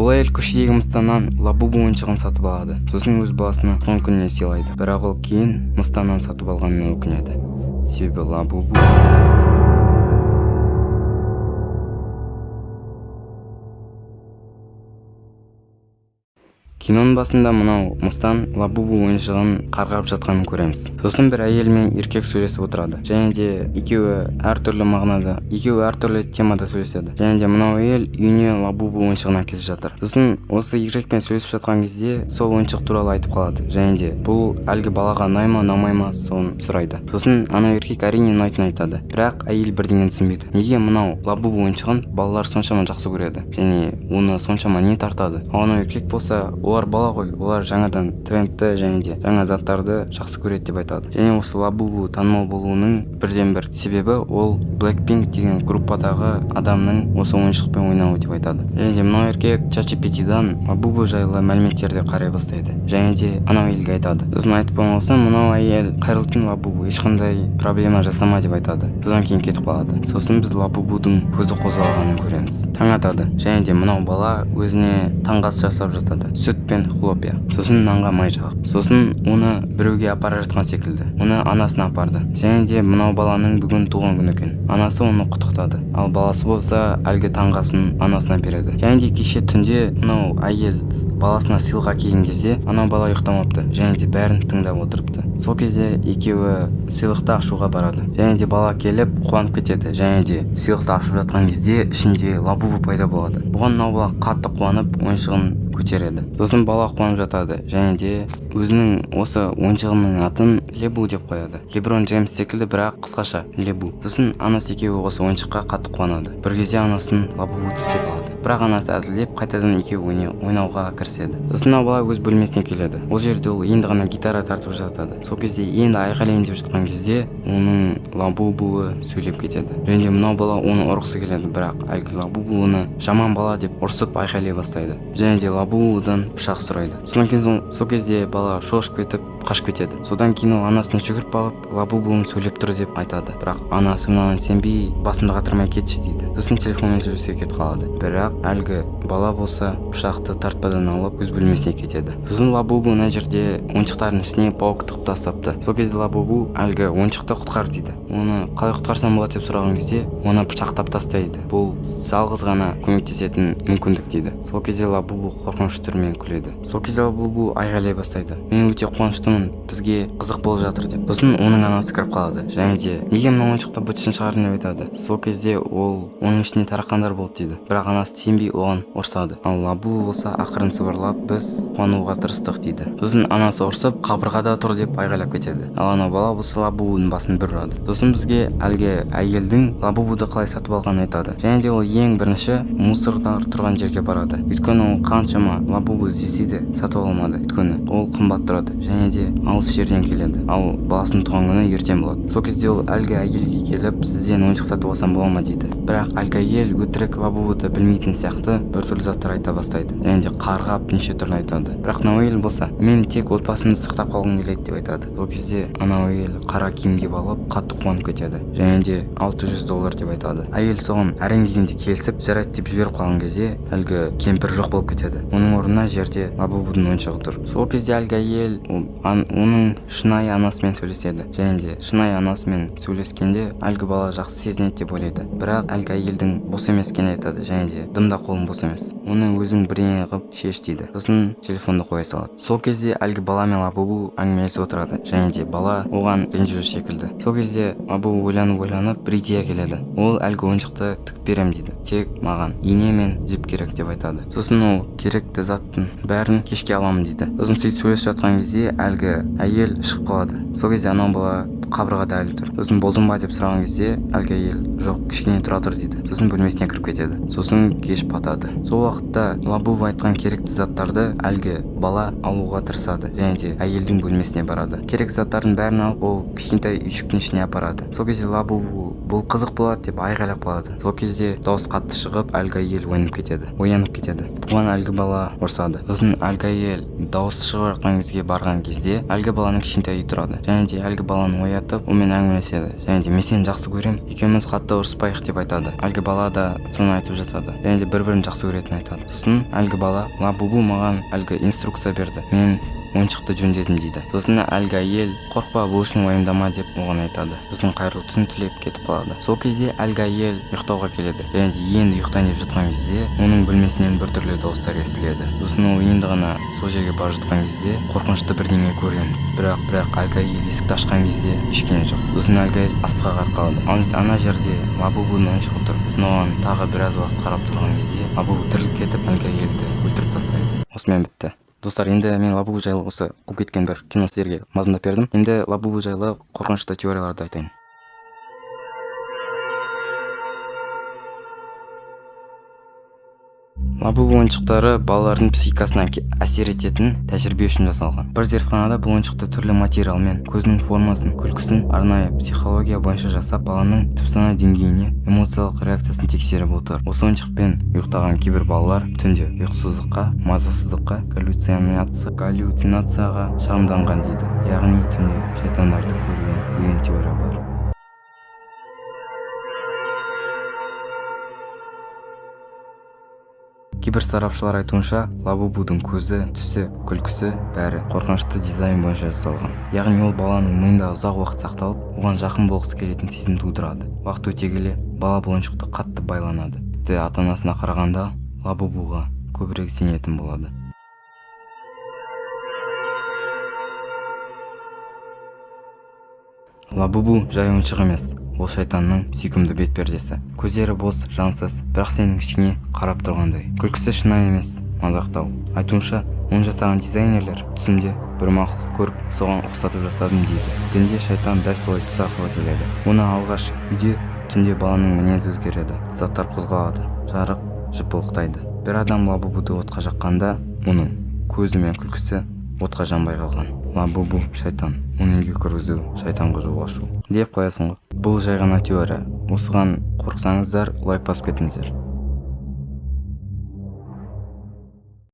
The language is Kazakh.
Бұл әйел көшедегі мыстаннан лабубу ойыншығын сатып алады. Сосын өз баласына туған күніне сыйлайды. Бірақ ол кейін мыстаннан сатып алғанына өкінеді. Себебі лабубу Киноның басында мынау мыстан лабубу ойыншығын қарғап жатқанын көреміз. Сосын бір әйел мен еркек сөйлесіп отырады. Және де екеуі әртүрлі мағынада, екеуі әртүрлі темада сөйлеседі. Және де мынау әйел үйіне лабубу ойыншығын әкеліп жатыр. Сосын осы еркекпен сөйлесіп жатқан кезде сол ойыншық туралы айтып қалады. Және де бұл әлгі балаға ұнай ма, ұнамай ма соны сұрайды. Сосын анау еркек әрине ұнайтынын айтады. Бірақ әйел бірдеңені түсінбейді. Неге мынау лабубу ойыншығын балалар соншама жақсы көреді? Және оны соншама не тартады? Ал анау еркек болса, олар бала ғой, олар жаңадан трендті және де жаңа заттарды жақсы көреді деп айтады. Және осы лабубу танымал болуының бірден бір себебі ол Blackpink деген группадағы адамның осы ойыншықпен ойнауы деп айтады. Және де мынау еркек ChatGPT-дан лабубу жайлы мәліметтерді қарай бастайды. Және де анау әйелге айтады. Сосын айтып болмаса, мынау әйел қайырлы түн лабубу, ешқандай проблема жасама деп айтады. Содан кейін кетіп қалады. Сосын біз лабубудың көзі қозғалғанын көреміз. Таң атады. Және де мынау бала өзіне таңғы ас жасап жатады. Сүт пен хлопья. Сосын нанға май жағып. Сосын оны біреуге апара жатқан секілді. Оны анасына апарды. Және де мынау баланың бүгін туған күні екен. Анасы оны құттықтады. Ал баласы болса әлгі таңғасын анасына береді. Және де кеше түнде мынау әйел баласына сыйлық әкелген кезде анау бала ұйықтамапты. Және де бәрін тыңдап отырыпты. Сол кезде екеуі сыйлықты ашуға барады. Және де бала келіп қуанып кетеді. Және де сыйлықты ашып жатқан кезде ішінде лабубу пайда болады. Бұған мынау бала қатты қуанып ойыншығын көтереді. Сосын бала қуанып жатады. Және де өзінің осы ойыншығының атын Лебу деп қояды. Леброн Джеймс секілді, бірақ қысқаша Лебу. Сосын анасы екеуі осы ойыншыққа қатты қуанады. Бір кезде анасын лабубу тістеп алады. Бірақ анасы әзілдеп қайтадан екеуі ойнауға кіріседі. Сосын бала өз бөлмесіне келеді. Ол жерде ол енді ғана гитара тартып жатады. Сол кезде енді айқайлайын деп жатқан кезде оның лабубуы сөйлеп кетеді. Және де мынау бала оны ұрғысы келеді, бірақ әлгі лабубу оны жаман бала деп ұрсып айқайлай бастайды. Және де лабубудан пышақ сұрайды. Содан кейін сол кезде бала шошып кетіп қашып кетеді. Содан кейін ол анасына жүгіріп алып, лабубуым сөйлеп тұр деп айтады. Бірақ анасы мынаған сенбей, басымды қатырмай кетші дейді. Сосын телефонмен сөйлесуге кетіп қалады. Бірақ әлгі бала болса пышақты тартпадан алып өз бөлмесіне кетеді. Сосын лабубу мына жерде ойыншықтардың ішіне паук тығып тастапты. Сол кезде лабубу әлгі ойыншықты құтқар дейді. Оны қалай құтқарсам болады деп сұраған кезде оны пышақтап тастайды. Бұл жалғыз ғана көмектесетін мүмкіндік дейді. Сол кезде лабубу қорқыныш түрмен күледі. Сол кезде лабубу айғайлай бастайды. Мен өте қуаныштымын, бізге қызық болып жатыр деп. Сосын оның анасы кіріп қалады. Және де неге мына ойыншықты бытышын шығардың деп айтады. Сол кезде ол оның ішіне тарақандар болды дейді. Бірақ анасы сенбей оған ұрсады. Ал лабубу болса ақырын сыбырлап, біз қуануға тырыстық дейді. Сосын анасы ұрсып, қабырғада тұр деп айғайлап кетеді. Ал анау бала болса лабубудың басын бір ұрады. Сосын бізге әлгі әйелдің лабубуды қалай сатып алғанын айтады. Және де ол ең бірінші мусордар тұрған жерге барады. Өйткені ол қаншама лабубу іздесе де сатып алмады. Өйткені ол қымбат тұрады. Және де алыс жерден келеді. Ал баласының туған күні ертең болады. Сол кезде ол әлгі әйелге келіп, сізден ойыншық сатып алсам бола ма дейді. Бірақ әлгі әйел өтірік лабубуды білмейтін сияқты біртүрлі заттар айта бастайды. Және де қарғап неше түрлі айтады. Бірақ анау әйел болса, мен тек отбасымды сақтап қалғым келеді деп айтады. Сол кезде анау әйел қара киім киіп алып қатты қуанып кетеді. Және де $600 деп айтады. Әйел соған әрең дегенде келісіп, жарайды деп жіберіп қалған кезде әлгі кемпір жоқ болып кетеді. Оның орнына жерде лабубудың ойыншығы тұр. Сол кезде әлгі әйел оның шынайы анасымен сөйлеседі. Және де шынайы анасымен сөйлескенде әлгі бала жақсы сезінеді деп ойлайды. Бірақ әлгі әйелдің бос емес екенін айтады. Және де дымда қолың бос емес. Оны өзің бірдеңе қылып шеш дейді. Сосын телефонды қоя салады. Сол кезде әлгі бала мен лабубу әңгімелесіп отырады. Және де бала оған ренжіп секілді. Сол кезде лабубу ойланып бір идея келеді. Ол әлгі ойыншықты тігіп берем дейді. Тек маған ине мен жіп керек деп айтады. Сосын ол керекті заттың бәрін кешке аламын дейді. Сосын сөйтіп сөйлесіп жатқан кезде әлгі әйел шығып қалады. Сол кезде анау бала қабырғада әлі тұр. Сосын болдың ба деп сұраған кезде әлгі әйел жоқ, кішкене тұра тұр дейді. Сосын бөлмесіне кіріп кетеді. Сосын кеш батады. Сол уақытта лабубу айтқан керекті заттарды әлгі бала алуға тырысады. Және де әйелдің бөлмесіне барады. Керек заттардың бәрін алып ол кішкентай үйшіктің ішіне апарады. Сол кезде лабубу бұл қызық болады деп айғайлап қалады. Сол кезде дауыс қатты шығып әлгі әйел оянып кетеді. Бұған әлгі бала ұрсады. Сосын әлгі әйел дауыс шығып жатқан кезге барған кезде әлгі баланың кішкентай үйі тұрады. Және де әлгі баланы оятып, онымен әңгімелеседі. Және де мен сені жақсы көрем, екеуміз қатты ұрыспайық деп айтады. Әлгі бала да соны айтып жатады. Және де бір-бірін жақсы көретінін айтады. Сосын әлгі бала Лабубу маған әлгі инструкция берді. Мен ойыншықты жөндедім дейді. Сосын әлгі әйел қорықпа, бұл үшін уайымдама деп оған айтады. Сосын қайырлы түн тілеп кетіп қалады. Сол кезде әлгі әйел ұйықтауға келеді. Және де енді ұйықтайын деп жатқан кезде оның бөлмесінен біртүрлі дауыстар естіледі. Сосын ол енді ғана сол жерге бара жатқан кезде қорқынышты бірдеңе көреміз. Бірақ әлгі әйел есікті ашқан кезде ештеңе жоқ. Сосын әлгі әйел астқа қарап қалады. Ал ана жерде Лабубуның ойыншығы тұр. Сосын оған тағы біраз уақыт қарап тұрған кезде Лабубу тіріліп кетіп әлгі әйелді өлтіріп тастайды. Осымен бітті. Достар, енді мен Лабубу жайлы осы қуып кеткен бір кино сіздерге мазмұндап бердім. Енді Лабубу жайлы қорқынышты теорияларды айтайын. Лабубу ойыншықтары балалардың психикасына әсер ететін тәжірибе үшін жасалған. Бір зертханада бұл ойыншықты түрлі материалмен көзінің формасын, күлкісін арнайы психология бойынша жасап, баланың түпсана деңгейіне эмоциялық реакциясын тексеріп отыр. Осы ойыншықпен ұйықтаған кейбір балалар түнде ұйқысыздыққа, мазасыздыққа, галлюцинацияға шағымданған дейді. Яғни түнде шайтандарды көрген деген теория бар. Кейбір сарапшылар айтуынша, Лабубудың көзі, түсі, күлкісі бәрі қорқынышты дизайн бойынша жасалған. Яғни ол баланың миында ұзақ уақыт сақталып, оған жақын болғысы келетін сезім тудырады. Уақыт өте келе бала бұл ойыншықты қатты байланады. Тіпті ата-анасына қарағанда Лабубуға көбірек сенетін болады. Лабубу жай ойыншық емес, ол шайтанның сүйкімді бетпердесі. Көздері бос, жансыз, бірақ сенің ішіне қарап тұрғандай. Күлкісі шынайы емес, мазақтау. Айтуынша, оны жасаған дизайнерлер түсімде бір мақұлық көріп, соған ұқсатып жасадым дейді. Дінде шайтан дәл солай түс арқылы келеді. Оны алғаш үйде, түнде баланың мінезі өзгереді. Заттар қозғалады, жарық жыпылықтайды. Бір адам Лабубуды отқа жаққанда, оның көзі мен күлкісі отқа жанбай қалған. Лабубу шайтан, оны үйге кіргізу, шайтанға жол ашу деп қоясың ғой. Бұл жай ғана теория. Осыған қорықсаңыздар, лайк басып кетіңіздер.